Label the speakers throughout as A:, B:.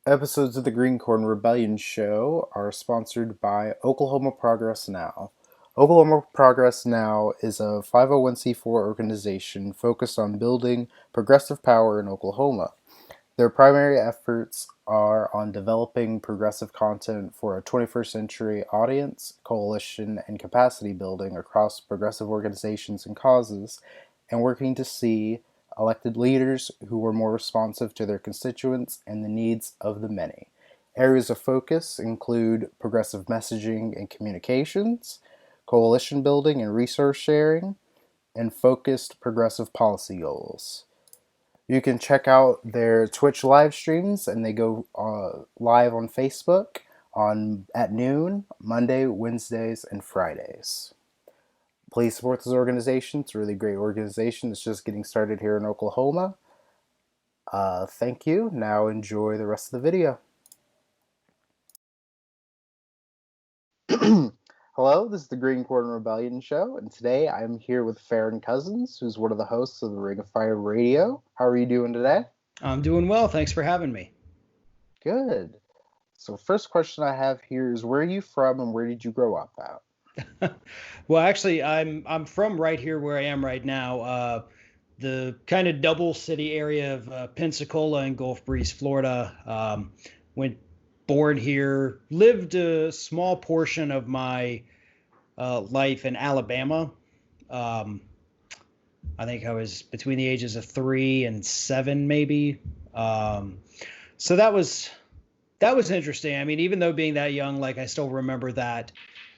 A: Episodes of the Green Corn Rebellion Show are sponsored by Oklahoma Progress Now. Oklahoma Progress Now is a 501c4 organization focused on building progressive power in Oklahoma. Their primary efforts are on developing progressive content for a 21st century audience, coalition, and capacity building across progressive organizations and causes, and working to see elected leaders who are more responsive to their constituents and the needs of the many. Areas of focus include progressive messaging and communications, coalition building and resource sharing, and focused progressive policy goals. You can check out their Twitch live streams, and they go live on Facebook on at noon, Monday, Wednesdays, and Fridays. Please support this organization. It's a really great organization. It's just getting started here in Oklahoma. Thank you. Now enjoy the rest of the video. Hello, this is the Green Corn Rebellion Show, and today I'm here with Farron Cousins, who's one of the hosts of the Ring of Fire Radio. How are you doing today?
B: I'm doing well. Thanks for having me.
A: Good. So, first question I have here is, where are you from and where did you grow up at?
B: Well, actually, I'm from right here where I am right now, the kind of double city area of Pensacola and Gulf Breeze, Florida. Went born here, lived a small portion of my life in Alabama. Um, I think I was between the ages of 3 and 7, maybe. Um, so that was interesting. I mean, even though being that young, like I still remember that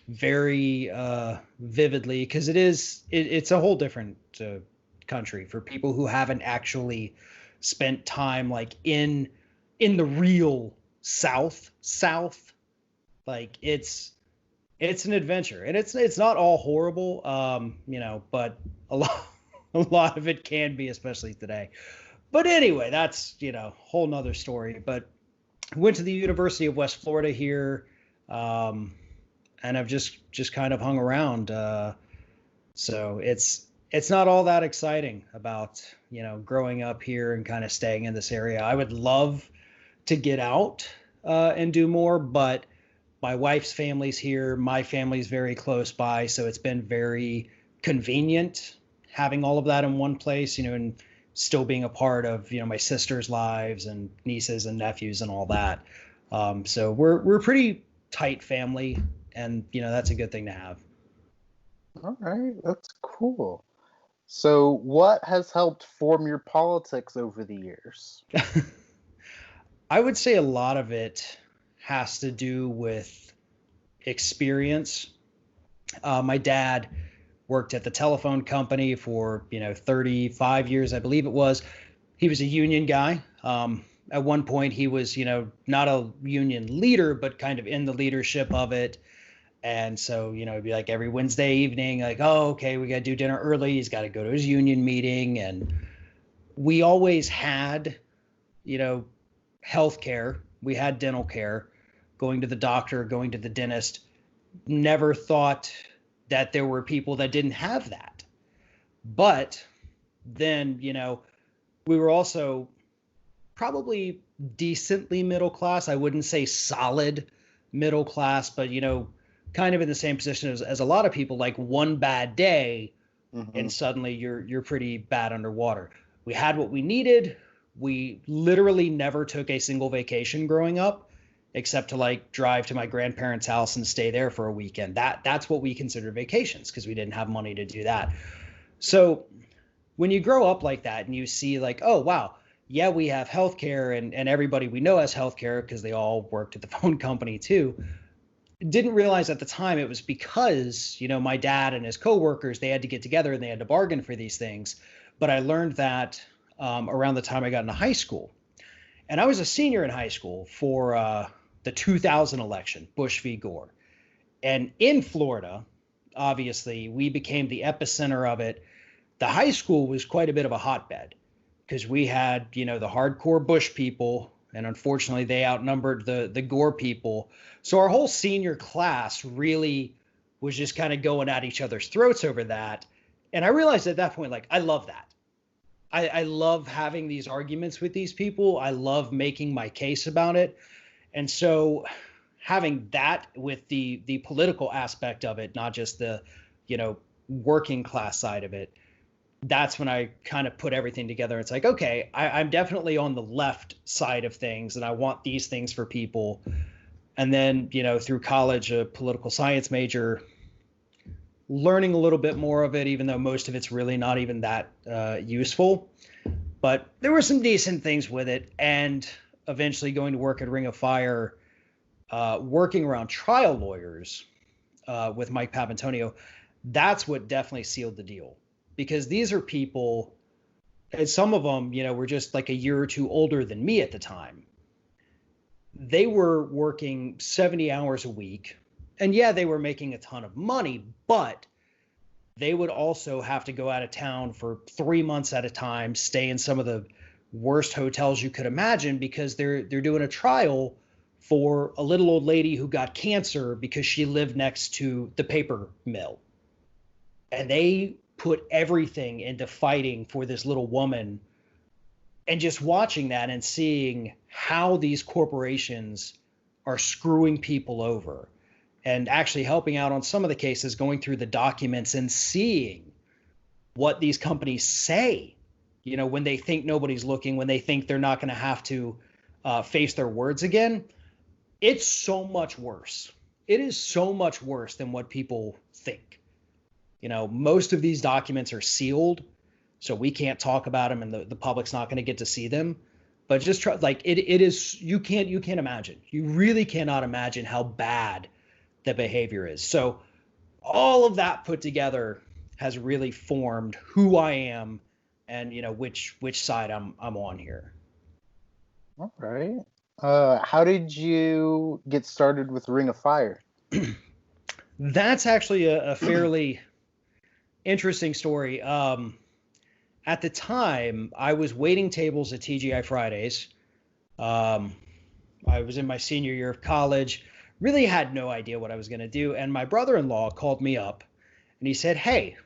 B: very vividly because it's a whole different country for people who haven't actually spent time like in the real South. Like it's an adventure, and it's not all horrible, but a lot a lot of it can be, especially today. But anyway, that's whole nother story. But went to the University of West Florida here. Um, and I've just kind of hung around. So it's not all that exciting about growing up here and kind of staying in this area. I would love to get out and do more, but my wife's family's here. My family's very close by, so it's been very convenient having all of that in one place. And still being a part of my sister's lives and nieces and nephews and all that. So we're pretty tight family, and that's a good thing to have.
A: All right, that's cool. So, what has helped form your politics over the years?
B: I would say a lot of it has to do with experience. My dad worked at the telephone company for 35 years, I believe it was. He was a union guy. At one point, he was not a union leader, but kind of in the leadership of it. And so, it'd be like every Wednesday evening, like, oh, okay, we got to do dinner early. He's got to go to his union meeting. And we always had, you know, health care. We had dental care, going to the doctor, going to the dentist. Never thought that there were people that didn't have that. But then, we were also probably decently middle class. I wouldn't say solid middle class, but, kind of in the same position as a lot of people, like one bad day
A: Mm-hmm.
B: and suddenly you're pretty bad underwater. We had what we needed. We literally never took a single vacation growing up, except to like drive to my grandparents' house and stay there for a weekend. That's what we considered vacations because we didn't have money to do that. So when you grow up like that and you see like, oh wow, yeah, we have healthcare and everybody we know has healthcare because they all worked at the phone company too. Didn't realize at the time it was because my dad and his coworkers, they had to get together and they had to bargain for these things. But I learned that around the time I got into high school, and I was a senior in high school for the 2000 election, Bush v. Gore. And in Florida, obviously, we became the epicenter of it. The high school was quite a bit of a hotbed because we had, the hardcore Bush people, and unfortunately, they outnumbered the Gore people. So our whole senior class really was just kind of going at each other's throats over that. And I realized at that point, like, I love that. I love having these arguments with these people. I love making my case about it. And so having that with the political aspect of it, not just the, you know, working class side of it, that's when I kind of put everything together. It's like, okay, I'm definitely on the left side of things and I want these things for people. And then, you know, through college, a political science major, learning a little bit more of it, even though most of it's really not even that useful. But there were some decent things with it. And eventually going to work at Ring of Fire, working around trial lawyers with Mike Papantonio, that's what definitely sealed the deal. Because these are people, and some of them, you know, were just like a year or two older than me at the time. They were working 70 hours a week. And yeah, they were making a ton of money, but they would also have to go out of town for 3 months at a time, stay in some of the worst hotels you could imagine because they're doing a trial for a little old lady who got cancer because she lived next to the paper mill. And they put everything into fighting for this little woman, and just watching that and seeing how these corporations are screwing people over and actually helping out on some of the cases, going through the documents and seeing what these companies say, you know, when they think nobody's looking, when they think they're not going to have to face their words again. It's so much worse. It is so much worse than what people think. You know, most of these documents are sealed, so we can't talk about them, and the public's not going to get to see them. But just try, like it is, you can't imagine. You really cannot imagine how bad the behavior is. So all of that put together has really formed who I am, and you know which side I'm on here.
A: All right. How did you get started with Ring of Fire?
B: That's actually a fairly interesting story. At the time, I was waiting tables at TGI Fridays. I was in my senior year of college, really had no idea what I was going to do. And my brother-in-law called me up and he said, "Hey,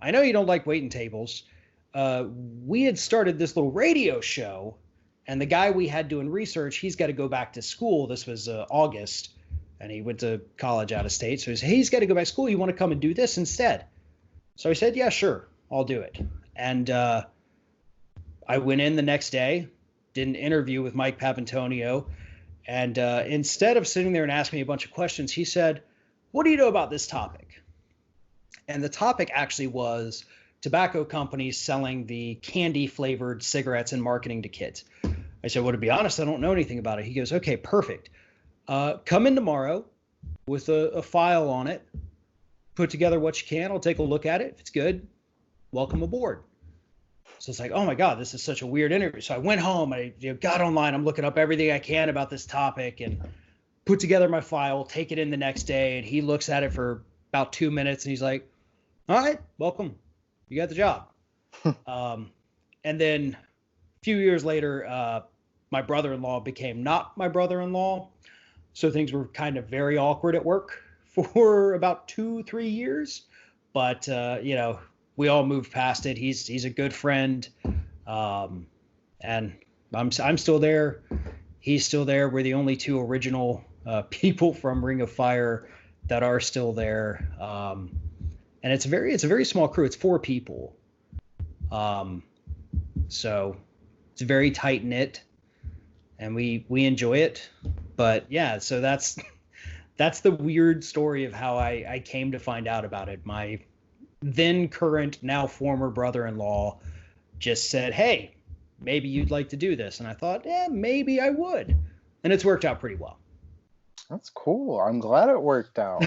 B: I know you don't like waiting tables. We had started this little radio show, and the guy we had doing research, he's got to go back to school." This was August, and he went to college out of state. So he said, "Hey, he's got to go back to school. You want to come and do this instead?" So I said, "Yeah, sure, I'll do it." And I went in the next day, did an interview with Mike Papantonio. And instead of sitting there and asking me a bunch of questions, he said, "What do you know about this topic?" And the topic actually was tobacco companies selling the candy flavored cigarettes and marketing to kids. I said, "Well, to be honest, I don't know anything about it." He goes, "Okay, perfect. Come in tomorrow with a file on it. Put together what you can. I'll take a look at it. If it's good, welcome aboard." So it's like, oh my God, this is such a weird interview. So I went home, I got online, I'm looking up everything I can about this topic and put together my file, take it in the next day. And he looks at it for about 2 minutes and he's like, "All right, welcome. You got the job." And then a few years later, my brother-in-law became not my brother-in-law. So things were kind of very awkward at work for about 2-3 years. But, you know, we all moved past it. He's a good friend. And I'm still there. He's still there. We're the only two original people from Ring of Fire that are still there. And it's a very small crew. It's 4 people. So it's very tight knit, and we enjoy it. But yeah, so that's the weird story of how I came to find out about it. My then current, now former brother-in-law just said, "Hey, maybe you'd like to do this." And I thought, yeah, maybe I would. And it's worked out pretty well.
A: That's cool. I'm glad it worked out.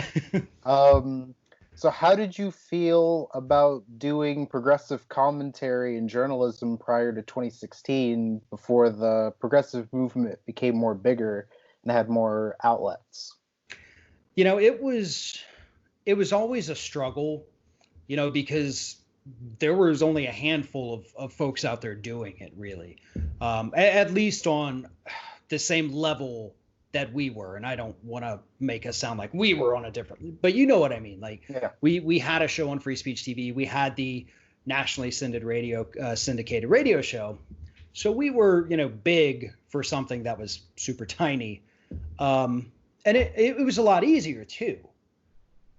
A: So how did you feel about doing progressive commentary and journalism prior to 2016, before the progressive movement became more bigger and had more outlets?
B: You know, it was always a struggle, you know, because there was only a handful of folks out there doing it, really, at least on the same level that we were. And I don't want to make us sound like we were on a different, but you know what I mean? Like,
A: Yeah.
B: we had a show on Free Speech TV. We had the nationally syndicated radio show. So we were, big for something that was super tiny. And it was a lot easier too,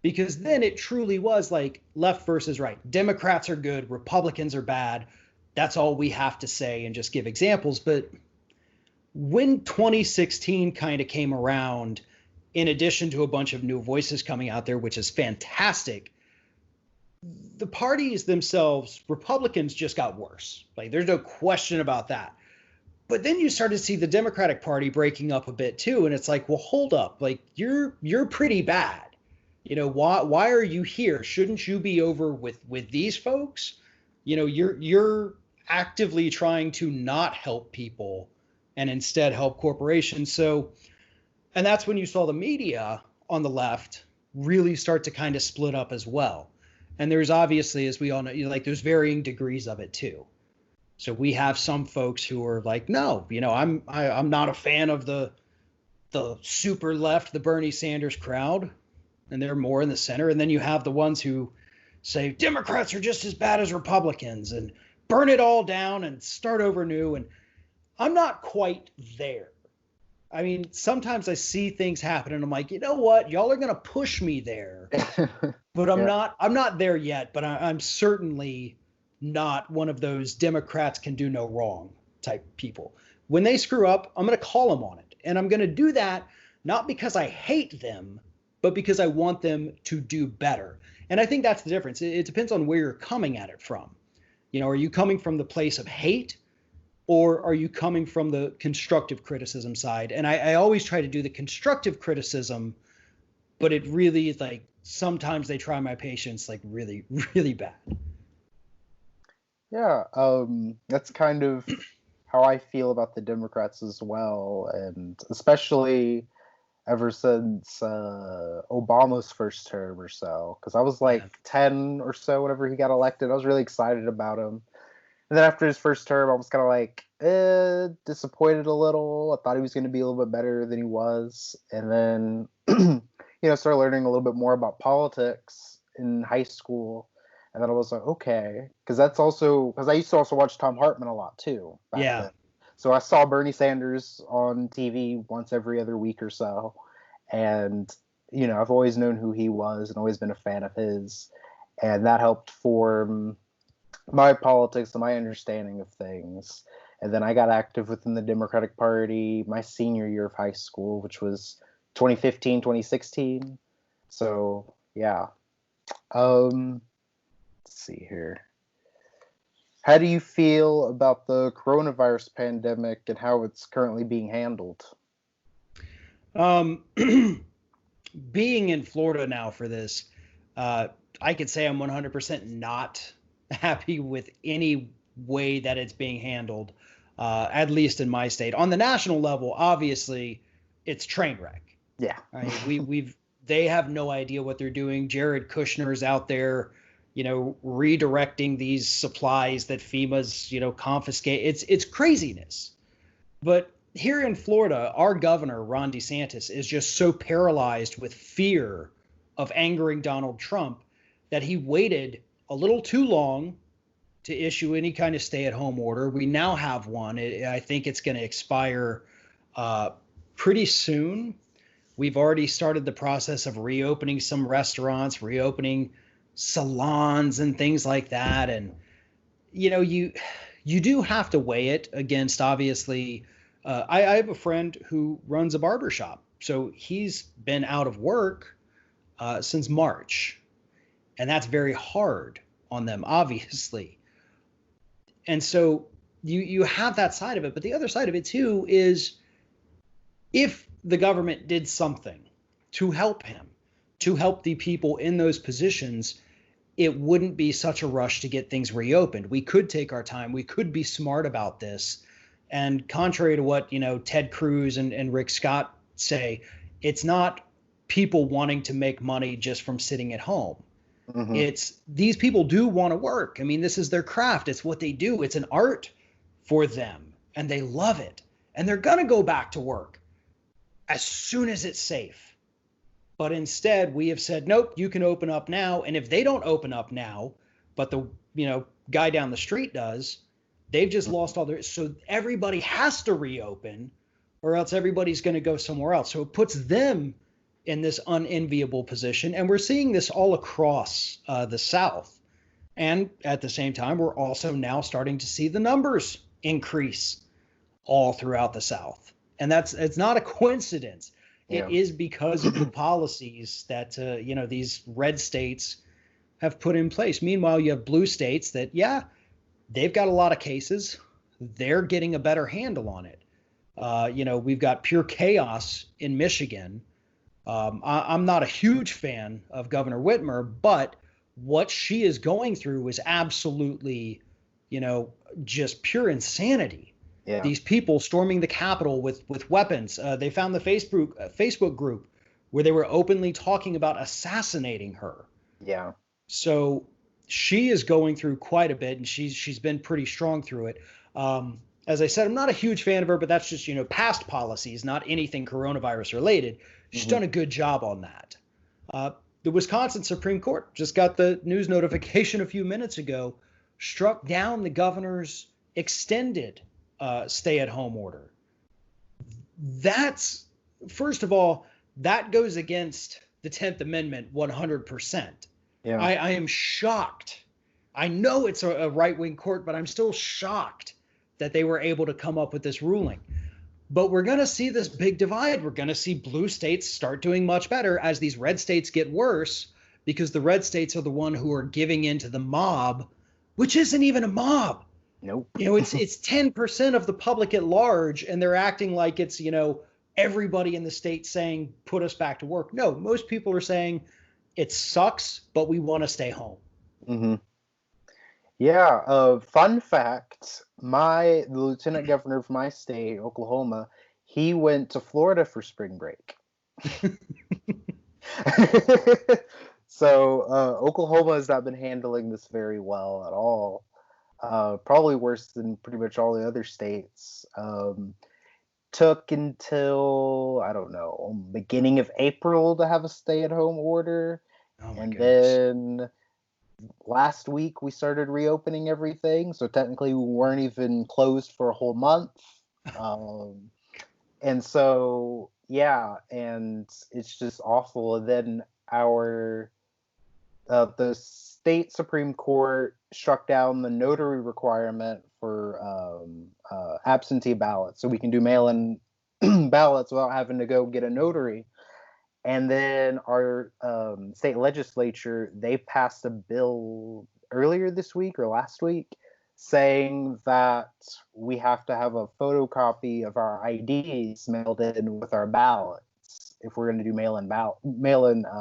B: because then it truly was like left versus right. Democrats are good, Republicans are bad. That's all we have to say and just give examples. But when 2016 kind of came around, in addition to a bunch of new voices coming out there, which is fantastic, the parties themselves, Republicans, just got worse. Like, there's no question about that. But then you start to see the Democratic Party breaking up a bit too, and it's like, well, hold up, like you're pretty bad. Why are you here? Shouldn't you be over with these folks? You're actively trying to not help people and instead help corporations. So, and that's when you saw the media on the left really start to kind of split up as well. And there's obviously, as we all know, like there's varying degrees of it too. So we have some folks who are like, no, I'm not a fan of the super left, the Bernie Sanders crowd, and they're more in the center. And then you have the ones who say Democrats are just as bad as Republicans and burn it all down and start over new. And I'm not quite there. I mean, sometimes I see things happen and I'm like, you know what? Y'all are going to push me there, but I'm not there yet, but I'm certainly not one of those Democrats can do no wrong type people. When they screw up, I'm going to call them on it. And I'm going to do that not because I hate them, but because I want them to do better. And I think that's the difference. It depends on where you're coming at it from. Are you coming from the place of hate, or are you coming from the constructive criticism side? And I always try to do the constructive criticism, but it really is like sometimes they try my patience like really, really bad.
A: Yeah, that's kind of how I feel about the Democrats as well, and especially ever since Obama's first term or so, because I was like 10 or so whenever he got elected. I was really excited about him. And then after his first term, I was kind of like, disappointed a little. I thought he was going to be a little bit better than he was. And then, started learning a little bit more about politics in high school. And then I was like, okay, because I used to also watch Tom Hartman a lot too back then. So I saw Bernie Sanders on TV once every other week or so. And, I've always known who he was and always been a fan of his. And that helped form my politics and my understanding of things. And then I got active within the Democratic Party my senior year of high school, which was 2015, 2016. So, yeah. Let's see here. How do you feel about the coronavirus pandemic and how it's currently being handled?
B: Being in Florida now for this, I could say I'm 100% not happy with any way that it's being handled, at least in my state. On the national level, obviously, it's train wreck.
A: Yeah.
B: They have no idea what they're doing. Jared Kushner's out there, redirecting these supplies that FEMA's, confiscate. It's craziness. But here in Florida, our governor, Ron DeSantis, is just so paralyzed with fear of angering Donald Trump that he waited a little too long to issue any kind of stay-at-home order. We now have one. I think it's going to expire pretty soon. We've already started the process of reopening some restaurants, reopening salons and things like that. And, you do have to weigh it against, obviously, I have a friend who runs a barbershop. So he's been out of work since March. And that's very hard on them, obviously. And so you have that side of it. But the other side of it, too, is if the government did something to help him, to help the people in those positions, it wouldn't be such a rush to get things reopened. We could take our time. We could be smart about this. And contrary to what, Ted Cruz and Rick Scott say, it's not people wanting to make money just from sitting at home. Mm-hmm. It's these people do want to work. I mean, this is their craft. It's what they do. It's an art for them and they love it. And they're going to go back to work as soon as it's safe. But instead, we have said, nope, you can open up now. And if they don't open up now, but the guy down the street does. They've just lost all their, so everybody has to reopen, or else everybody's going to go somewhere else. So it puts them in this unenviable position, and we're seeing this all across the South. And at the same time, we're also now starting to see the numbers increase all throughout the South, and it's not a coincidence. It
A: Yeah.
B: is because of the policies that these red states have put in place. Meanwhile, you have blue states that, yeah, they've got a lot of cases. They're getting a better handle on it. We've got pure chaos in Michigan. I'm not a huge fan of Governor Whitmer, but what she is going through is absolutely, just pure insanity.
A: Yeah.
B: These people storming the Capitol with weapons. They found the Facebook group where they were openly talking about assassinating her.
A: Yeah.
B: So she is going through quite a bit, and she's been pretty strong through it. As I said, I'm not a huge fan of her, but that's just past policies, not anything coronavirus related. She's
A: Mm-hmm.
B: done a good job on that. The Wisconsin Supreme Court just got the news notification a few minutes ago, struck down the governor's extended stay-at-home order. That's, first of all, that goes against the 10th Amendment 100%.
A: Yeah.
B: I am shocked. I know it's a right-wing court, but I'm still shocked that they were able to come up with this ruling. But we're going to see this big divide. We're going to see blue states start doing much better as these red states get worse, because the red states are the one who are giving in to the mob, which isn't even a mob.
A: Nope.
B: It's 10% of the public at large, and they're acting like it's, everybody in the state saying, put us back to work. No, most people are saying it sucks, but we want to stay home.
A: Mm-hmm. Yeah, fun fact, the lieutenant governor of my state, Oklahoma, he went to Florida for spring break. So Oklahoma has not been handling this very well at all. Probably worse than pretty much all the other states. Took until, I don't know, beginning of April to have a stay-at-home order.
B: Oh my
A: And
B: goodness.
A: then last week we started reopening everything, so technically we weren't even closed for a whole month. And so yeah, and it's just awful. And then the state Supreme Court struck down the notary requirement for absentee ballots, so we can do mail-in ballots without having to go get a notary. And then our state legislature, they passed a bill earlier this week or last week saying that we have to have a photocopy of our IDs mailed in with our ballots if we're going to do mail-in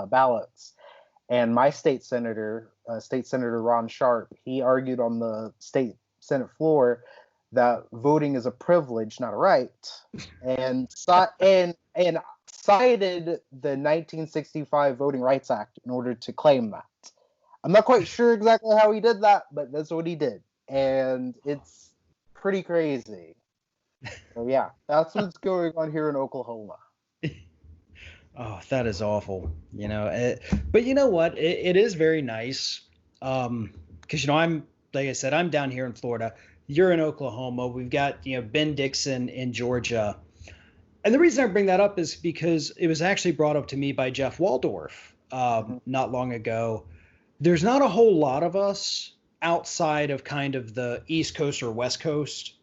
A: ballots. And my State Senator Ron Sharp, he argued on the state Senate floor that voting is a privilege, not a right, and cited the 1965 Voting Rights Act in order to claim that. I'm not quite sure exactly how he did that, but that's what he did, and it's pretty crazy. So yeah, that's what's going on here in Oklahoma.
B: Oh, that is awful. But you know what? It is very nice. Because I'm, like I said, I'm down here in Florida. You're in Oklahoma. We've got Ben Dixon in Georgia. And the reason I bring that up is because it was actually brought up to me by Jeff Waldorf not long ago. There's not a whole lot of us outside of kind of the East Coast or West Coast,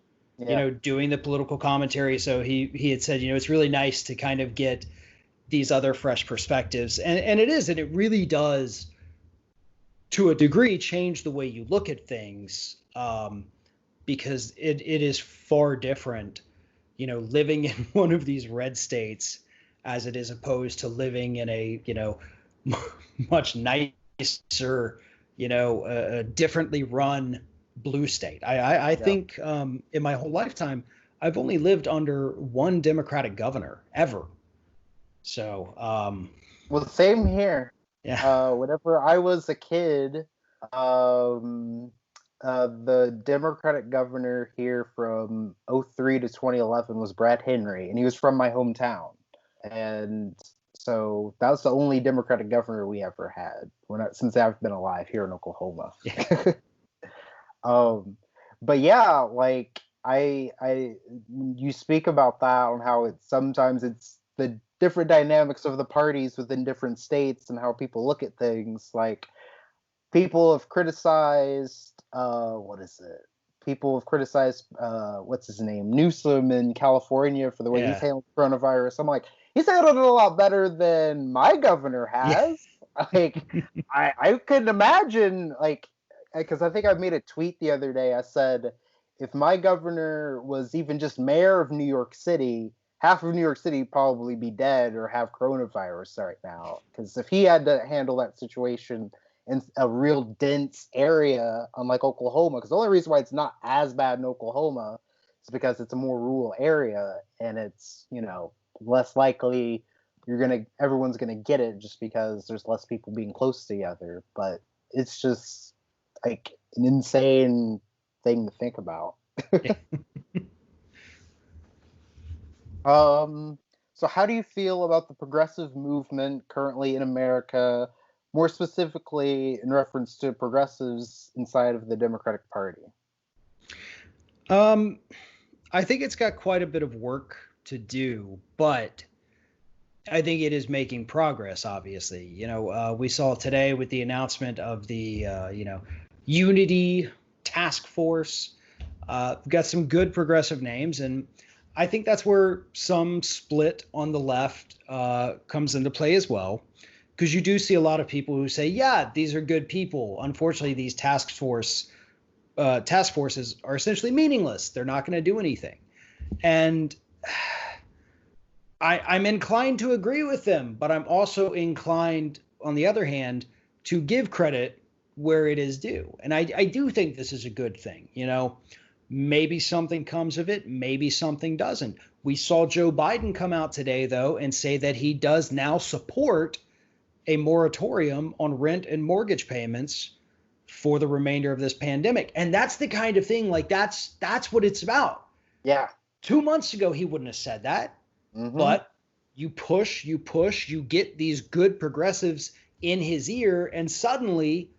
B: doing the political commentary. So he had said, it's really nice to kind of get these other fresh perspectives. And it really does, to a degree, change the way you look at things, because it is far different, living in one of these red states as it is opposed to living in a, much nicer, differently run blue state. I think in my whole lifetime, I've only lived under one Democratic governor ever. So,
A: well, same here.
B: yeah.
A: Whenever I was a kid, the Democratic governor here from 03 to 2011 was Brad Henry, and he was from my hometown. And so that was the only Democratic governor we ever had since I've been alive here in Oklahoma.
B: Yeah.
A: Um, but yeah, like I, you speak about that on how it's sometimes it's the different dynamics of the parties within different states and how people look at things. Like people have criticized, what is it? People have criticized, what's his name, Newsom in California for the way he's
B: Yeah.
A: handled coronavirus. I'm like, he's handled it a lot better than my governor
B: Yeah.
A: has. Like, I couldn't imagine, like, because I think I made a tweet the other day. I said, if my governor was even just mayor of New York City, half of New York City would probably be dead or have coronavirus right now. Because if he had to handle that situation in a real dense area, unlike Oklahoma, because the only reason why it's not as bad in Oklahoma is because it's a more rural area and it's, less likely everyone's gonna get it just because there's less people being close together. But it's just like an insane thing to think about. Um, so how do you feel about the progressive movement currently in America, more specifically in reference to progressives inside of the Democratic Party?
B: Um, I think it's got quite a bit of work to do, but I think it is making progress, obviously. We saw today with the announcement of the, Unity Task Force. We've got some good progressive names, and I think that's where some split on the left comes into play as well. Because you do see a lot of people who say, yeah, these are good people. Unfortunately, these task forces are essentially meaningless. They're not going to do anything. And I'm inclined to agree with them, but I'm also inclined, on the other hand, to give credit where it is due. And I do think this is a good thing. Maybe something comes of it, maybe something doesn't. We saw Joe Biden come out today, though, and say that he does now support a moratorium on rent and mortgage payments for the remainder of this pandemic. And that's the kind of thing, like that's what it's about.
A: Yeah.
B: 2 months ago, he wouldn't have said that.
A: Mm-hmm.
B: But you get these good progressives in his ear, and suddenly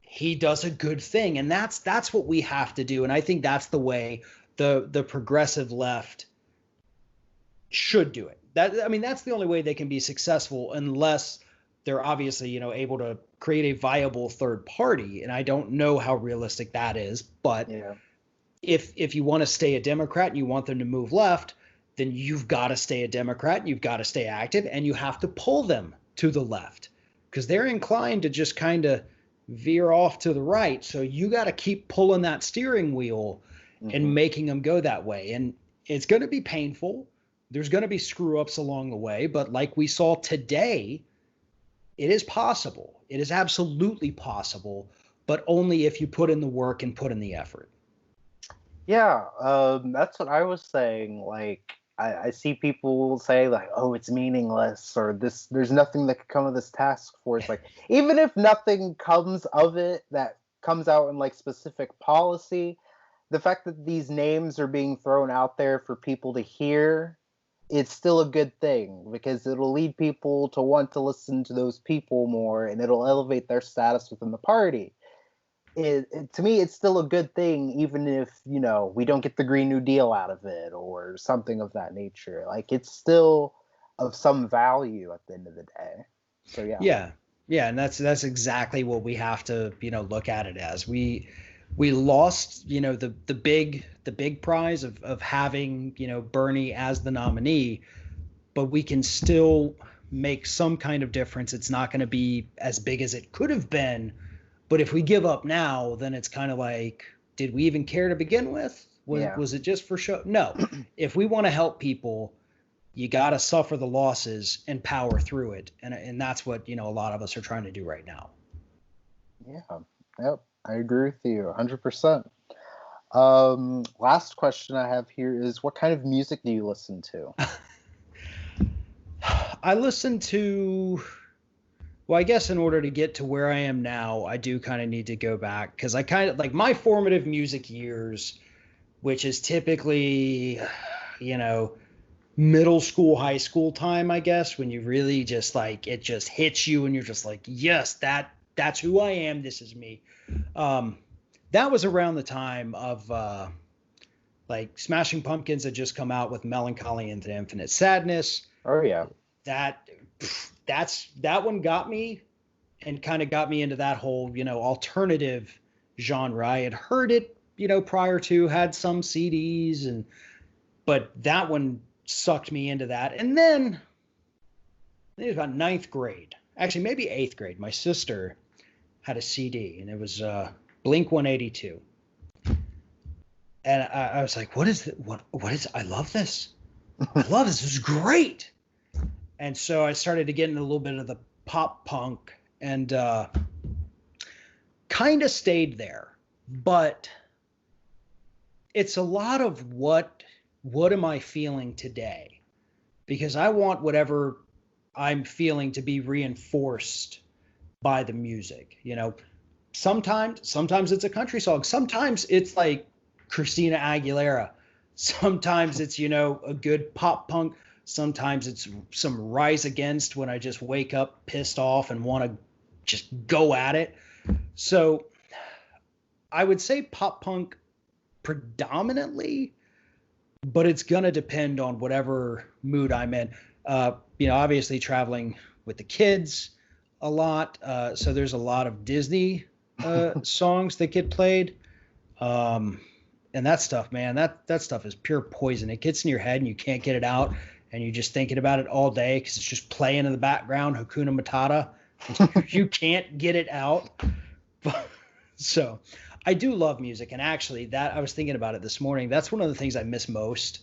B: he does a good thing. And that's what we have to do. And I think that's the way the progressive left should do it. That's the only way they can be successful, unless they're obviously, able to create a viable third party. And I don't know how realistic that is, but
A: Yeah.
B: if you want to stay a Democrat and you want them to move left, then you've got to stay a Democrat and you've got to stay active, and you have to pull them to the left because they're inclined to just kind of veer off to the right. So you got to keep pulling that steering wheel
A: Mm-hmm.
B: and making them go that way. And it's going to be painful. There's going to be screw ups along the way. But like we saw today, it is possible. It is absolutely possible, but only if you put in the work and put in the effort.
A: Yeah, that's what I was saying. Like, I see people say like, "Oh, it's meaningless," or "This, there's nothing that could come of this task force." Like, even if nothing comes of it that comes out in like specific policy, the fact that these names are being thrown out there for people to hear, it's still a good thing because it'll lead people to want to listen to those people more, and it'll elevate their status within the party. To me it's still a good thing, even if we don't get the Green New Deal out of it or something of that nature. Like, it's still of some value at the end of the day. So yeah.
B: Yeah. Yeah, and that's exactly what we have to, look at it as. We lost, the big prize of having, Bernie as the nominee, but we can still make some kind of difference. It's not going to be as big as it could have been, but if we give up now, then it's kind of like, did we even care to begin with? Was
A: Yeah.
B: was it just for show? No. If we want to help people, you got to suffer the losses and power through it. And that's what, a lot of us are trying to do right now.
A: Yeah. Yep, I agree with you 100%. Last question I have here is, what kind of music do you listen to?
B: I listen to, well, I guess in order to get to where I am now, I do kind of need to go back because I kind of like my formative music years, which is typically, you know, middle school, high school time, I guess, when you really just like it just hits you and you're just like, yes, that's who I am. This is me. Um, that was around the time of like Smashing Pumpkins had just come out with Melancholy into Infinite Sadness.
A: Oh yeah.
B: That that one got me and kind of got me into that whole, alternative genre. I had heard it, prior to, had some CDs, but that one sucked me into that. And then I think it was about ninth grade, actually maybe eighth grade. My sister had a CD, and it was Blink 182, and I was like, "What is it? What is? I love this. I love this. This is great." And so I started to get into a little bit of the pop punk, and kind of stayed there. But it's a lot of what am I feeling today? Because I want whatever I'm feeling to be reinforced by the music. Sometimes it's a country song. Sometimes it's like Christina Aguilera. Sometimes it's, a good pop punk. Sometimes it's some Rise Against when I just wake up pissed off and want to just go at it. So I would say pop punk predominantly, but it's going to depend on whatever mood I'm in. Obviously traveling with the kids a lot. So there's a lot of Disney songs that get played. And that stuff, man, that stuff is pure poison. It gets in your head and you can't get it out. And you're just thinking about it all day because it's just playing in the background, Hakuna Matata. You can't get it out. So I do love music. And actually, I was thinking about it this morning. That's one of the things I miss most,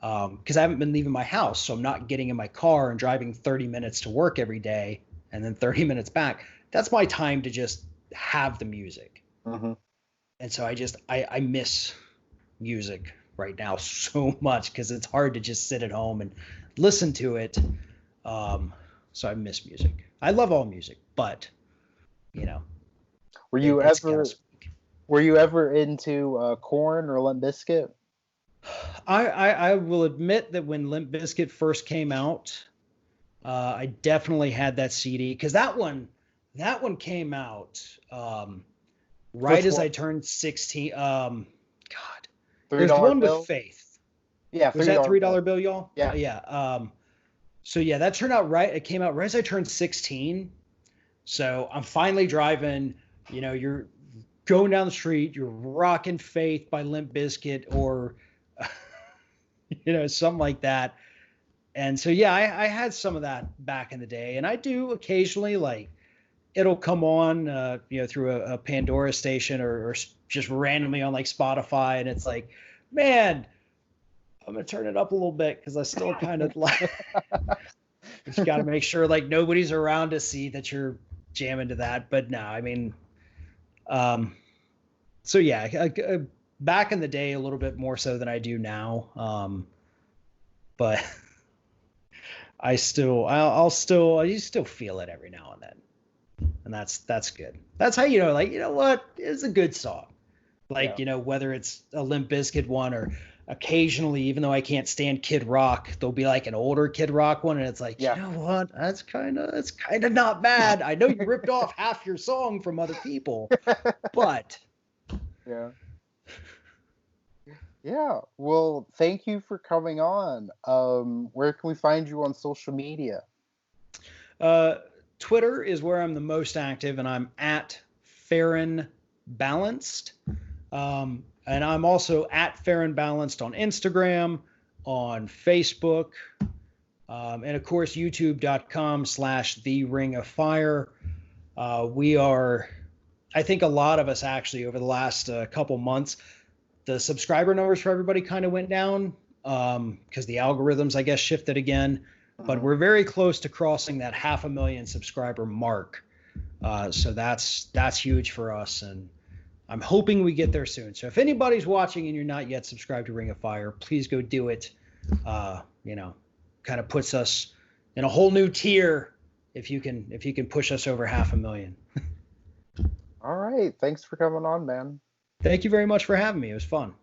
B: because I haven't been leaving my house. So I'm not getting in my car and driving 30 minutes to work every day and then 30 minutes back. That's my time to just have the music.
A: Mm-hmm.
B: And so I miss music right now so much because it's hard to just sit at home and listen to it. So I miss music. I love all music, but
A: were you ever into Korn or Limp Bizkit?
B: I will admit that when Limp Bizkit first came out, I definitely had that CD because that one came out right as I turned 16. God, there's the one
A: bill?
B: with Faith.
A: Yeah,
B: was that $3 bill, y'all?
A: Yeah,
B: yeah. So yeah, that turned out right. It came out right as I turned 16. So I'm finally driving. You're going down the street. You're rocking Faith by Limp Bizkit or something like that. And so yeah, I had some of that back in the day, and I do occasionally, like, it'll come on through a Pandora station or just randomly on like Spotify, and it's like, man, I'm gonna turn it up a little bit because I still kind of like. You got to make sure like nobody's around to see that you're jamming to that. But no, I mean, so yeah, back in the day a little bit more so than I do now. But I still feel it every now and then, and that's good. That's how what is a good song. Like, whether it's a Limp Bizkit one or occasionally, even though I can't stand Kid Rock, there'll be like an older Kid Rock one, and it's like, you know what? That's kind of not bad. I know you ripped off half your song from other people, but
A: yeah. Yeah. Well, thank you for coming on. Where can we find you on social media?
B: Twitter is where I'm the most active, and I'm at Farron Balanced. And I'm also at Farron Balanced on Instagram, on Facebook, and of course, youtube.com/The Ring of Fire. We are, I think a lot of us actually over the last couple months, the subscriber numbers for everybody kind of went down because the algorithms, I guess, shifted again. But we're very close to crossing that 500,000 subscriber mark. So that's huge for us. And I'm hoping we get there soon. So if anybody's watching and you're not yet subscribed to Ring of Fire, please go do it. Kind of puts us in a whole new tier if you can push us over 500,000.
A: All right. Thanks for coming on, man.
B: Thank you very much for having me. It was fun.